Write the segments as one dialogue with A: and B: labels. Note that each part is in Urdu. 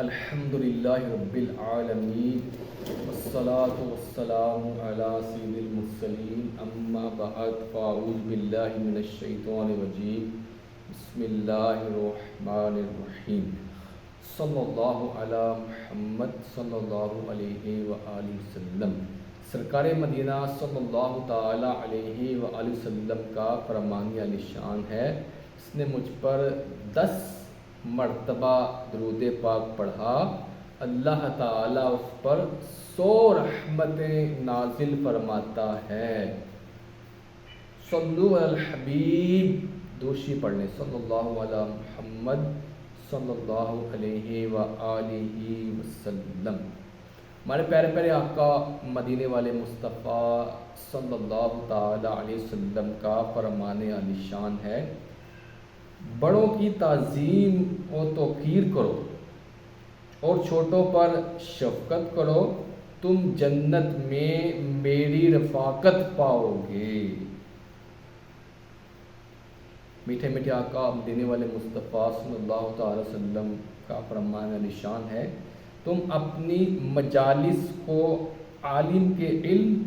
A: الحمدللہ رب العالمین والصلاة والسلام علی سید المرسلین اما بعد فاعوذ باللہ من الشیطان الرجیم بسم اللہ الرحمن الرحیم صلی اللہ علی محمد صلی اللہ علیہ وآلہ وسلم۔ سرکار مدینہ صلی اللہ تعالی علیہ وآلہ وسلم کا فرمان عالی شان ہے، اس نے مجھ پر 10 مرتبہ درود پاک پڑھا، اللہ تعالیٰ اس پر 100 رحمتیں نازل فرماتا ہے۔ صلو علی الحبیب، دوشی پڑھنے صلی اللہ علی محمد صلی اللہ علیہ وآلہ وسلم۔ ہمارے پیارے پیارے آقا مدینے والے مصطفیٰ صلی اللہ تعالی علیہ وسلم کا فرمان عالی شان ہے، بڑوں کی تعظیم و توقیر کرو اور چھوٹوں پر شفقت کرو، تم جنت میں میری رفاقت پاؤ گے۔ میٹھے میٹھے آقا مدینے والے مصطفیٰ صلی اللہ تعالی وسلم کا فرمان عالی شان ہے، تم اپنی مجالس کو عالم کے علم،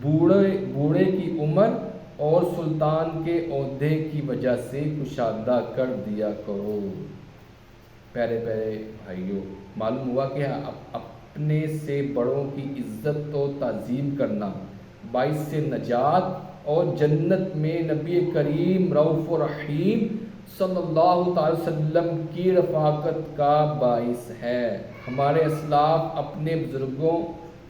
A: بوڑھے کی عمر اور سلطان کے عہدے کی وجہ سے کشادہ کر دیا کرو۔ پیارے پیارے بھائیوں، معلوم ہوا کہ اپنے سے بڑوں کی عزت و تعظیم کرنا باعث سے نجات اور جنت میں نبی کریم رؤوف و رحیم صلی اللہ تعالی وسلم کی رفاقت کا باعث ہے۔ ہمارے اسلاف اپنے بزرگوں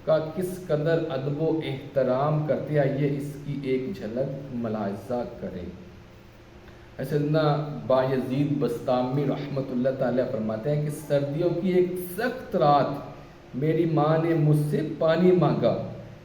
A: کا کس قدر ادب و احترام کرتے، آئیے اس کی ایک جھلک ملاحظہ کریں۔ سیدنا بایزید بسطامی رحمۃ اللہ تعالیٰ فرماتے ہیں کہ سردیوں کی ایک سخت رات میری ماں نے مجھ سے پانی مانگا،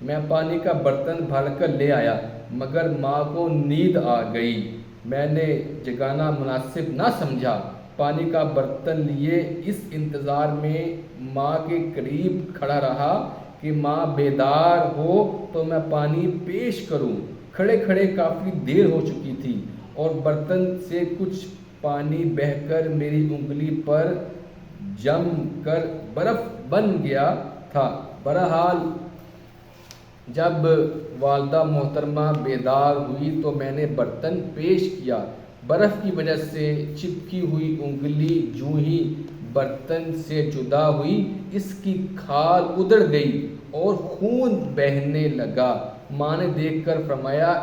A: میں پانی کا برتن بھر کر لے آیا، مگر ماں کو نیند آ گئی، میں نے جگانا مناسب نہ سمجھا، پانی کا برتن لیے اس انتظار میں ماں کے قریب کھڑا رہا کہ ماں بیدار ہو تو میں پانی پیش کروں۔ کھڑے کھڑے کافی دیر ہو چکی تھی اور برتن سے کچھ پانی بہہ کر میری انگلی پر جم کر برف بن گیا تھا۔ بہرحال جب والدہ محترمہ بیدار ہوئی تو میں نے برتن پیش کیا، برف کی وجہ سے چپکی ہوئی انگلی جوں ہی برتن سے جدا ہوئی اس کی کھال ادھڑ گئی اور خون بہنے لگا۔ ماں نے دیکھ کر فرمایا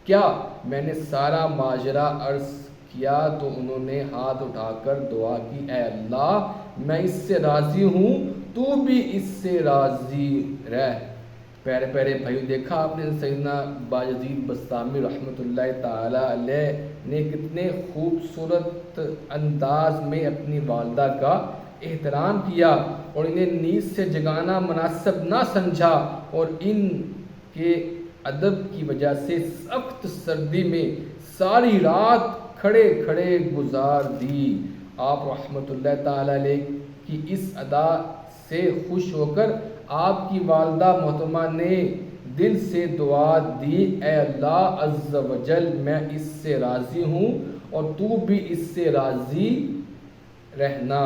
A: کیا؟ میں نے سارا ماجرا عرض کیا تو انہوں نے ہاتھ اٹھا کر دعا کی، اے اللہ میں اس سے راضی ہوں، تو بھی اس سے راضی رہ۔ پیارے پیارے بھائیو، دیکھا آپ نے سیدنا بایزید بسطامی رحمۃ اللہ تعالی علیہ نے کتنے خوبصورت انداز میں اپنی والدہ کا احترام کیا اور انہیں نیند سے جگانا مناسب نہ سمجھا، اور ان کے ادب کی وجہ سے سخت سردی میں ساری رات کھڑے کھڑے گزار دی۔ آپ رحمۃ اللہ تعالی علیہ کی اس ادا سے خوش ہو کر آپ کی والدہ محترمہ نے دل سے دعا دی، اے اللہ عز و جل میں اس سے راضی ہوں اور تو بھی اس سے راضی رہنا۔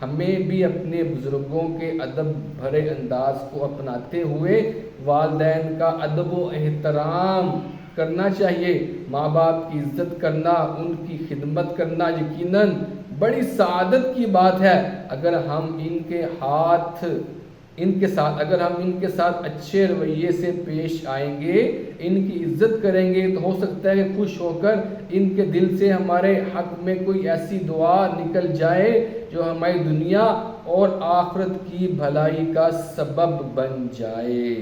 A: ہمیں بھی اپنے بزرگوں کے ادب بھرے انداز کو اپناتے ہوئے والدین کا ادب و احترام کرنا چاہیے۔ ماں باپ کی عزت کرنا، ان کی خدمت کرنا یقیناً بڑی سعادت کی بات ہے۔ اگر ہم ان کے ساتھ اچھے رویے سے پیش آئیں گے، ان کی عزت کریں گے تو ہو سکتا ہے کہ خوش ہو کر ان کے دل سے ہمارے حق میں کوئی ایسی دعا نکل جائے جو ہماری دنیا اور آخرت کی بھلائی کا سبب بن جائے۔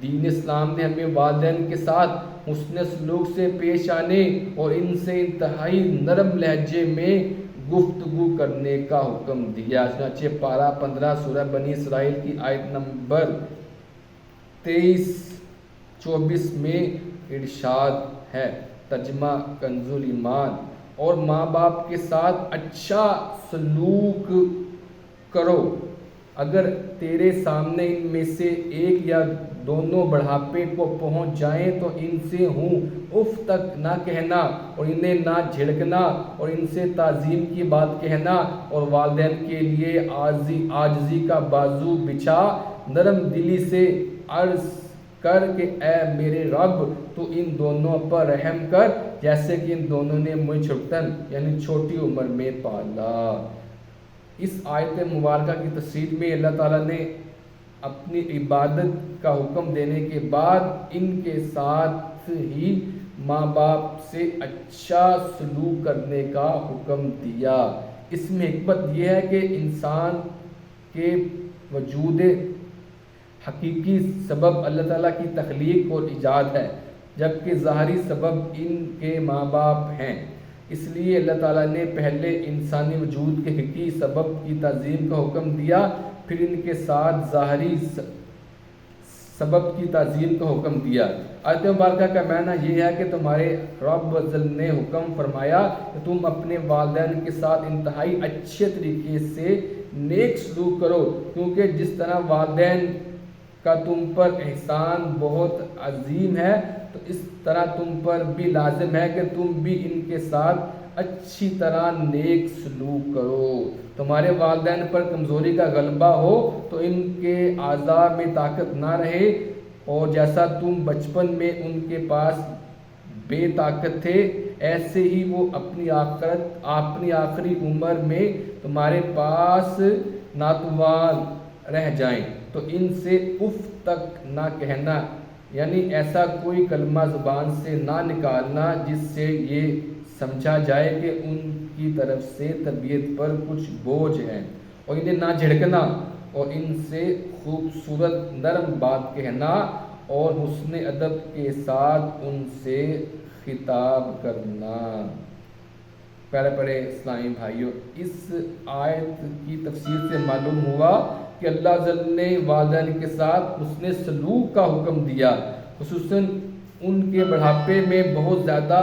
A: دین اسلام نے ہمیں والدین کے ساتھ حسن سلوک سے پیش آنے اور ان سے انتہائی نرم لہجے میں گفتگو کرنے کا حکم دیا۔ چنانچہ پارہ 15 سورہ بنی اسرائیل کی آیت نمبر 23-24 میں ارشاد ہے، ترجمہ کنز ایمان، اور ماں باپ کے ساتھ اچھا سلوک کرو اگر تیرے سامنے ان میں سے ایک یا دونوں بڑھاپے کو پہنچ جائیں تو ان سے ہوں اف تک نہ کہنا اور انہیں نہ جھڑکنا اور ان سے تعظیم کی بات کہنا، اور والدین کے لیے عاجزی کا بازو بچھا، نرم دلی سے عرض کر کہ اے میرے رب تو ان دونوں پر رحم کر جیسے کہ ان دونوں نے مجھے چھوٹن یعنی چھوٹی عمر میں پالا۔ اس آیت مبارکہ کی تفسیر میں اللہ تعالیٰ نے اپنی عبادت کا حکم دینے کے بعد ان کے ساتھ ہی ماں باپ سے اچھا سلوک کرنے کا حکم دیا۔ اس میں حکمت یہ ہے کہ انسان کے وجود حقیقی سبب اللہ تعالیٰ کی تخلیق اور ایجاد ہے، جبکہ ظاہری سبب ان کے ماں باپ ہیں۔ اس لیے اللہ تعالیٰ نے پہلے انسانی وجود کے حقیقی سبب کی تعظیم کا حکم دیا، پھر ان کے ساتھ ظاہری سبب کی تعظیم کا حکم دیا۔ آیت مبارکہ کا معنی یہ ہے کہ تمہارے رب عزل نے حکم فرمایا کہ تم اپنے والدین کے ساتھ انتہائی اچھے طریقے سے نیک سلوک کرو، کیونکہ جس طرح والدین کا تم پر احسان بہت عظیم ہے تو اس طرح تم پر بھی لازم ہے کہ تم بھی ان کے ساتھ اچھی طرح نیک سلوک کرو۔ تمہارے والدین پر کمزوری کا غلبہ ہو تو ان کے اعضاء میں طاقت نہ رہے، اور جیسا تم بچپن میں ان کے پاس بے طاقت تھے ایسے ہی وہ اپنی آخری عمر میں تمہارے پاس ناتوان رہ جائیں تو ان سے اف تک نہ کہنا، یعنی ایسا کوئی کلمہ زبان سے نہ نکالنا جس سے یہ سمجھا جائے کہ ان کی طرف سے طبیعت پر کچھ بوجھ ہے، اور انہیں نہ جھڑکنا اور ان سے خوبصورت نرم بات کہنا اور حسن ادب کے ساتھ ان سے خطاب کرنا۔ پیارے پیارے اسلامی بھائیوں، اس آیت کی تفسیر سے معلوم ہوا کہ اللہ جل نے والدین کے ساتھ حسن سلوک کا حکم دیا، خصوصاً ان کے بڑھاپے میں بہت زیادہ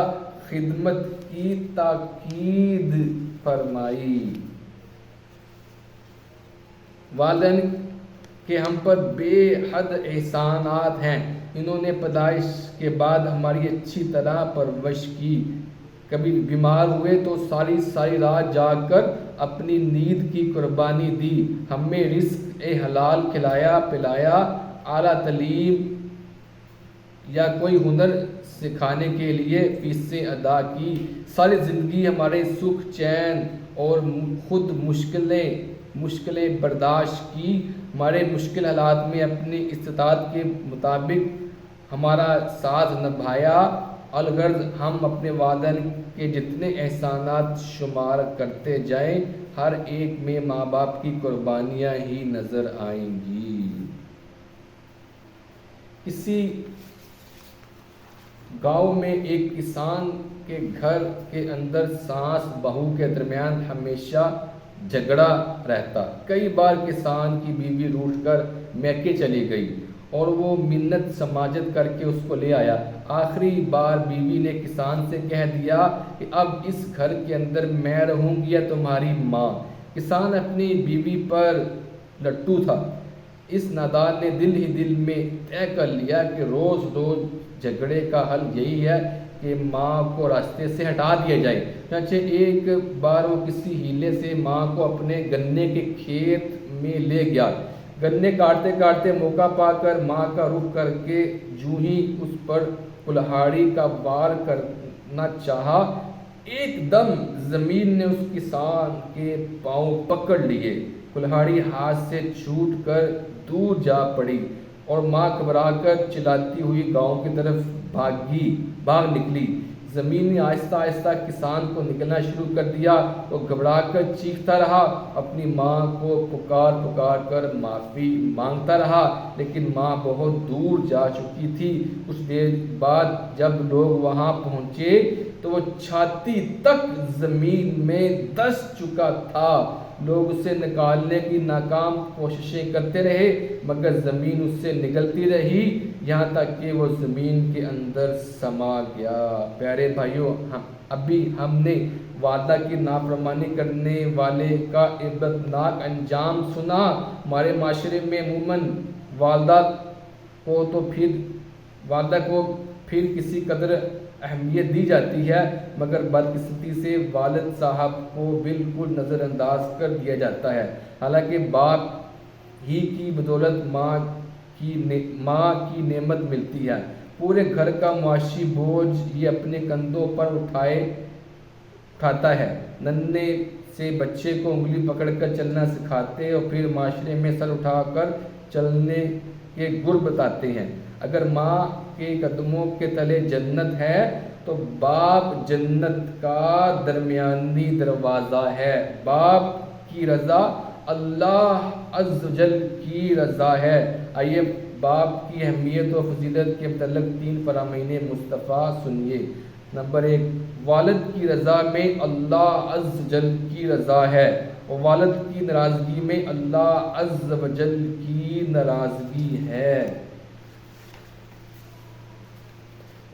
A: خدمت کی تاکید فرمائی۔ والدین کے ہم پر بے حد احسانات ہیں، انہوں نے پیدائش کے بعد ہماری اچھی طرح پرورش کی، کبھی بیمار ہوئے تو ساری رات جاگ کر اپنی نیند کی قربانی دی، ہمیں رزق حلال کھلایا پلایا، اعلیٰ تعلیم یا کوئی ہنر سکھانے کے لیے فیسیں ادا کی، ساری زندگی ہمارے سکھ چین اور خود مشکلیں برداشت کی، ہمارے مشکل حالات میں اپنی استطاعت کے مطابق ہمارا ساتھ نبھایا۔ الغرض ہم اپنے والدین کے جتنے احسانات شمار کرتے جائیں ہر ایک میں ماں باپ کی قربانیاں ہی نظر آئیں گی۔ کسی گاؤں میں ایک کسان کے گھر کے اندر ساس بہو کے درمیان ہمیشہ جھگڑا رہتا۔ کئی بار کسان کی بیوی روٹھ کر میکے چلی گئی اور وہ منت سماجت کر کے اس کو لے آیا۔ آخری بار بیوی نے کسان سے کہہ دیا کہ اب اس گھر کے اندر میں رہوں گی یا تمہاری ماں۔ کسان اپنی بیوی پر لٹو تھا، اس نادان نے دل ہی دل میں طے کر لیا کہ روز جھگڑے کا حل یہی ہے کہ ماں کو راستے سے ہٹا دیا جائے۔ چنانچہ ایک بار وہ کسی ہیلے سے ماں کو اپنے گنے کے کھیت میں لے گیا۔ گنے کاٹتے کاٹتے موقع پا کر ماں کا رخ کر کے جوں ہی اس پر کلہاڑی کا وار کرنا چاہا، ایک دم زمین نے اس کسان کے پاؤں پکڑ لیے، کلہاڑی ہاتھ سے چھوٹ کر دور جا پڑی اور ماں گھبرا کر چلاتی ہوئی گاؤں کی طرف بھاگ نکلی۔ زمین نے آہستہ آہستہ کسان کو نکلنا شروع کر دیا، وہ گھبرا کر چیختا رہا، اپنی ماں کو پکار کر معافی مانگتا رہا، لیکن ماں بہت دور جا چکی تھی۔ کچھ دیر بعد جب لوگ وہاں پہنچے تو وہ چھاتی تک زمین میں دس چکا تھا۔ لوگ اسے نکالنے کی ناکام کوششیں کرتے رہے مگر زمین اس سے نگلتی رہی یہاں تک کہ وہ زمین کے اندر سما گیا۔ پیارے بھائیوں، ابھی ہم نے والدہ کی نافرمانی کرنے والے کا عبرتناک انجام سنا۔ ہمارے معاشرے میں عموماً والدہ کو پھر کسی قدر اہمیت دی جاتی ہے، مگر بدقسمتی سے والد صاحب کو بالکل نظر انداز کر دیا جاتا ہے، حالانکہ باپ ہی کی بدولت ماں کی نعمت ملتی ہے۔ پورے گھر کا معاشی بوجھ یہ اپنے کندھوں پر اٹھاتا ہے۔ ننھے سے بچے کو انگلی پکڑ کر چلنا سکھاتے اور پھر معاشرے میں سر اٹھا کر چلنے کے گر بتاتے ہیں۔ اگر ماں کے قدموں کے تلے جنت ہے تو باپ جنت کا درمیانی دروازہ ہے۔ باپ کی رضا اللہ عز و جل کی رضا ہے۔ آئیے باپ کی اہمیت و فضیلت کے متعلق 3 فرامین مصطفیٰ سنیے۔ نمبر 1، والد کی رضا میں اللہ عز و جل کی رضا ہے، اور والد کی ناراضگی میں اللہ عز و جل کی ناراضگی ہے۔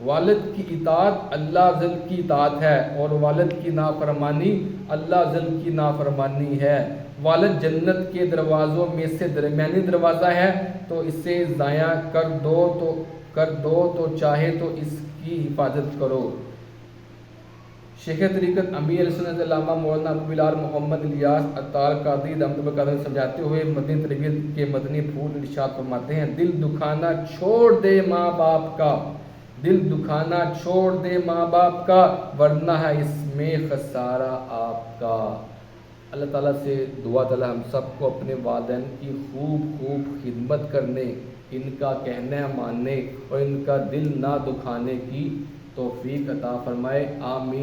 A: والد کی اطاعت اللہ عز و جل کی اطاعت ہے، اور والد کی نافرمانی اللہ عز و جل کی نافرمانی ہے۔ والد جنت کے دروازوں میں سے درمیانی دروازہ ہے، تو اسے ضائع کر دو تو چاہے تو اس کی حفاظت کرو۔ شیخ طریقت امیر اہل سنت علامہ مولانا ابو بلال محمد الیاس عطار قادری رحمۃ اللہ علیہ سمجھاتے ہوئے مدنی تربیت کے مدنی پھول ارشاد فرماتے ہیں، دل دکھانا چھوڑ دے ماں باپ کا، دل دکھانا چھوڑ دے ماں باپ کا، ورنہ ہے اس میں خسارہ آپ کا۔ اللہ تعالیٰ سے دعا تعالیٰ ہم سب کو اپنے والدین کی خوب خدمت کرنے، ان کا کہنا ماننے اور ان کا دل نہ دکھانے کی توفیق عطا فرمائے، آمین۔